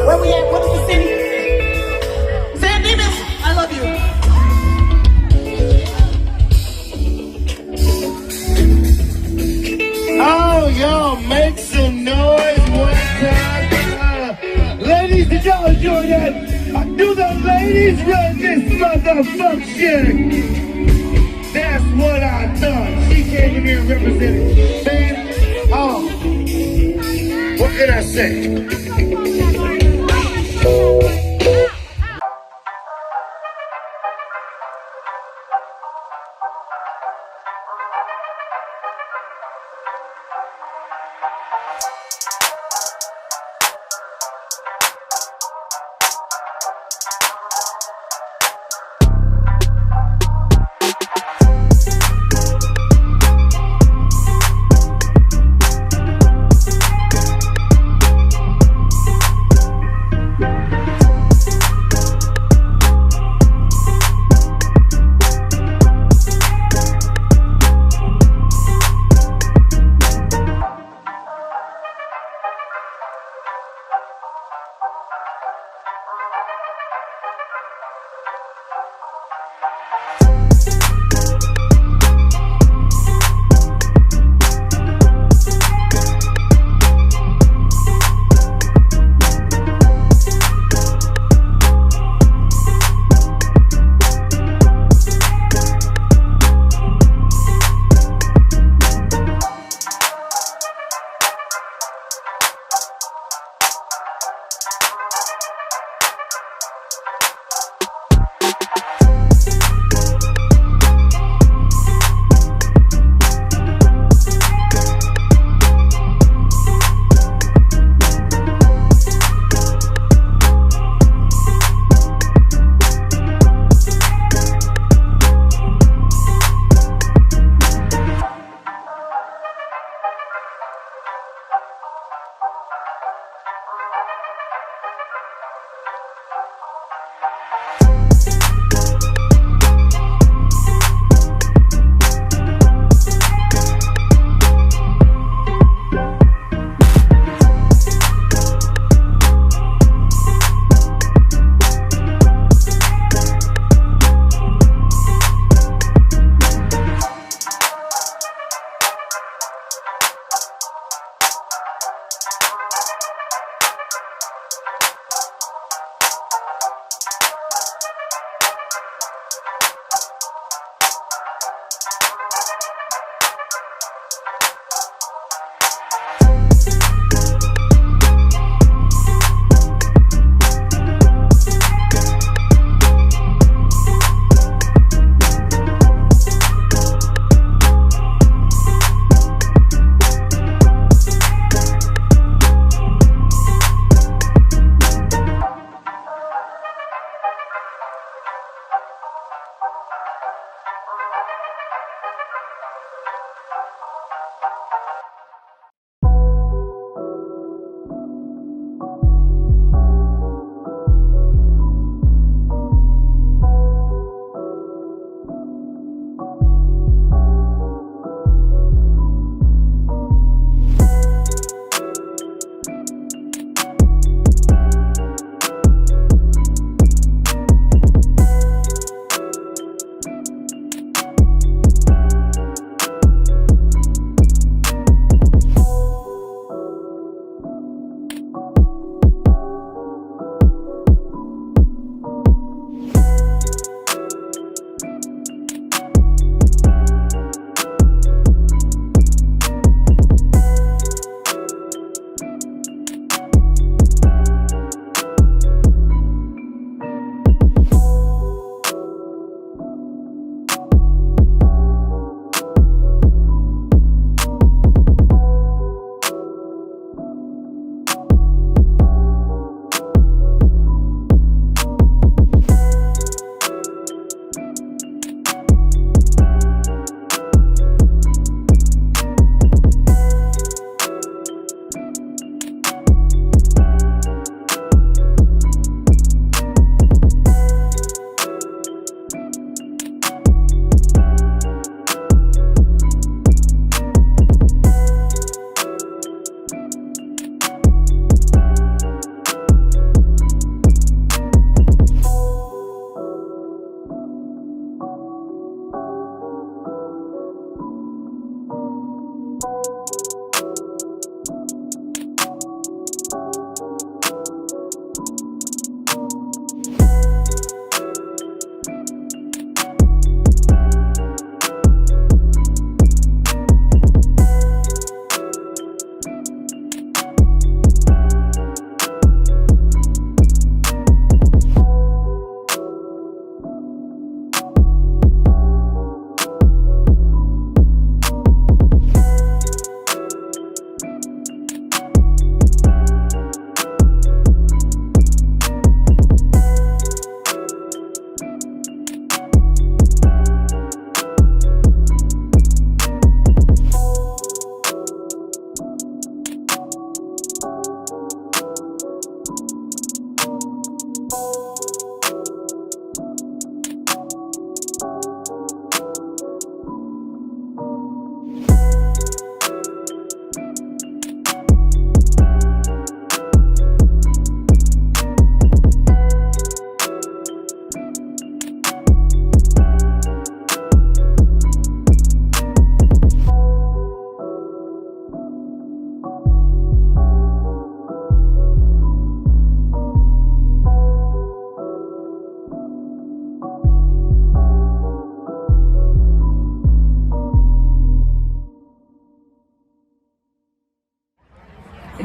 Where we at? What is the city? San Dimas, I love you. Oh, y'all make some noise one time. Ladies, did y'all enjoy that? Do the ladies run this motherfunction? That's what I thought. She came in here and represented. Man, oh, what can I say?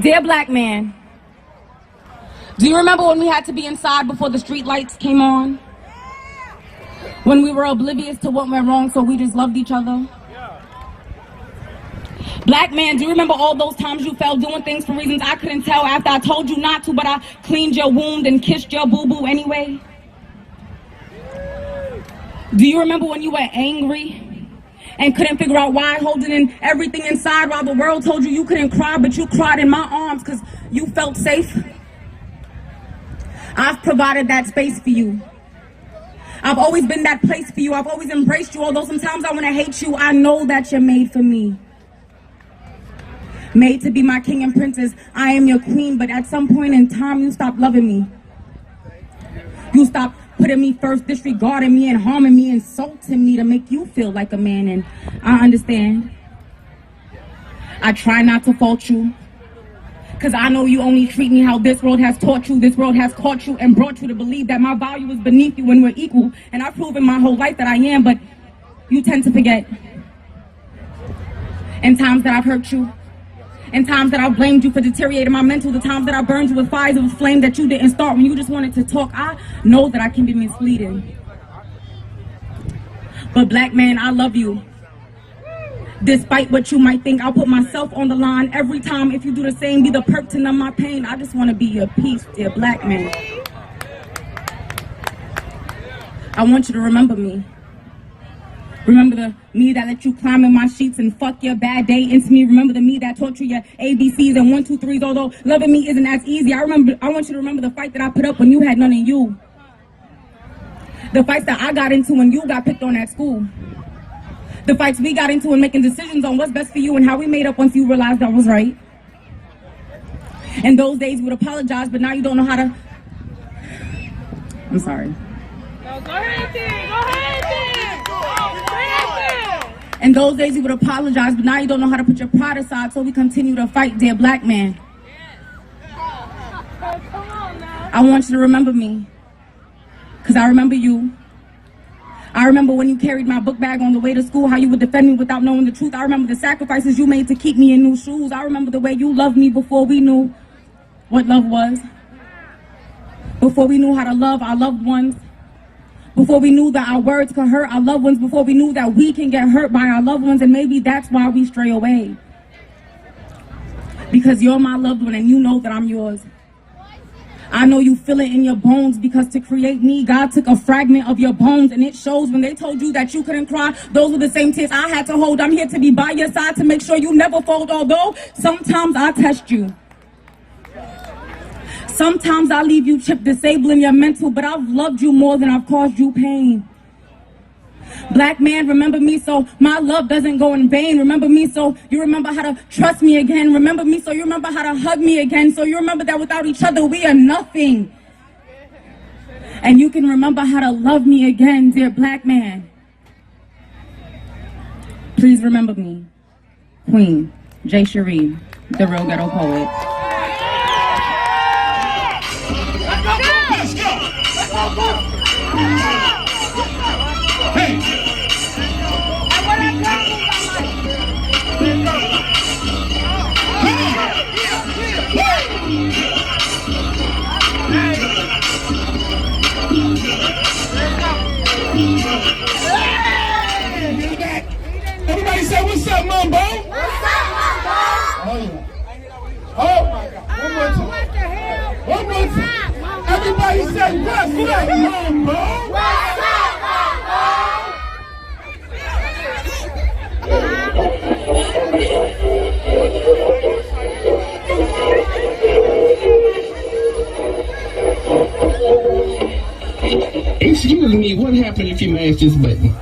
Dear black man, do you remember when we had to be inside before the street lights came on? When we were oblivious to what went wrong, so we just loved each other? Black man, do you remember all those times you fell doing things for reasons I couldn't tell after I told you not to, but I cleaned your wound and kissed your boo-boo anyway? Do you remember when you were angry and couldn't figure out why, holding in everything inside while the world told you you couldn't cry, but you cried in my arms because you felt safe? I've provided that space for you. I've always been that place for you. I've always embraced you, although sometimes I want to hate you. I know that you're made for me. Made to be my king and princess. I am your queen, but at some point in time, you stopped loving me. You stopped putting me first, disregarding me and harming me, insulting me to make you feel like a man, and I understand. I try not to fault you, because I know you only treat me how this world has taught you. This world has taught you and brought you to believe that my value is beneath you when we're equal, and I've proven my whole life that I am, but you tend to forget. In times that I've hurt you, in times that I've blamed you for deteriorating my mental, the times that I burned you with fires of flame that you didn't start when you just wanted to talk, I know that I can be misleading. But black man, I love you. Despite what you might think, I'll put myself on the line every time. If you do the same, be the perk to numb my pain. I just want to be your peace, dear black man. I want you to remember me. Remember the me that let you climb in my sheets and fuck your bad day into me. Remember the me that taught you your ABCs and 1, 2, 3s. Although loving me isn't as easy, I want you to remember the fight that I put up when you had none in you. The fights that I got into when you got picked on at school. The fights we got into in making decisions on what's best for you and how we made up once you realized that was right. In those days you would apologize, but now you don't know how to... I'm sorry. No, go ahead, then. Go ahead, then. In those days you would apologize, but now you don't know how to put your pride aside, so we continue to fight, dear black man. I want you to remember me, because I remember you. I remember when you carried my book bag on the way to school, how you would defend me without knowing the truth. I remember the sacrifices you made to keep me in new shoes. I remember the way you loved me before we knew what love was. Before we knew how to love our loved ones. Before we knew that our words could hurt our loved ones. Before we knew that we can get hurt by our loved ones. And maybe that's why we stray away. Because you're my loved one and you know that I'm yours. I know you feel it in your bones, because to create me, God took a fragment of your bones, and it shows. When they told you that you couldn't cry, those were the same tears I had to hold. I'm here to be by your side to make sure you never fold, although sometimes I test you. Sometimes I leave you chipped, disabling your mental, but I've loved you more than I've caused you pain. Black man, remember me so my love doesn't go in vain. Remember me so you remember how to trust me again. Remember me so you remember how to hug me again. So you remember that without each other we are nothing. And you can remember how to love me again, dear black man. Please remember me. Queen J. Cherie, the real ghetto poet. Let's go! Hey! Everybody say, what's up, Mumbo? What's up, Mumbo? Oh, yeah. Oh, my God. One more time. What the hell? One more time. Everybody say, what's up, Mumbo? What's up, Mumbo? Excuse me, what happened if you mash this button?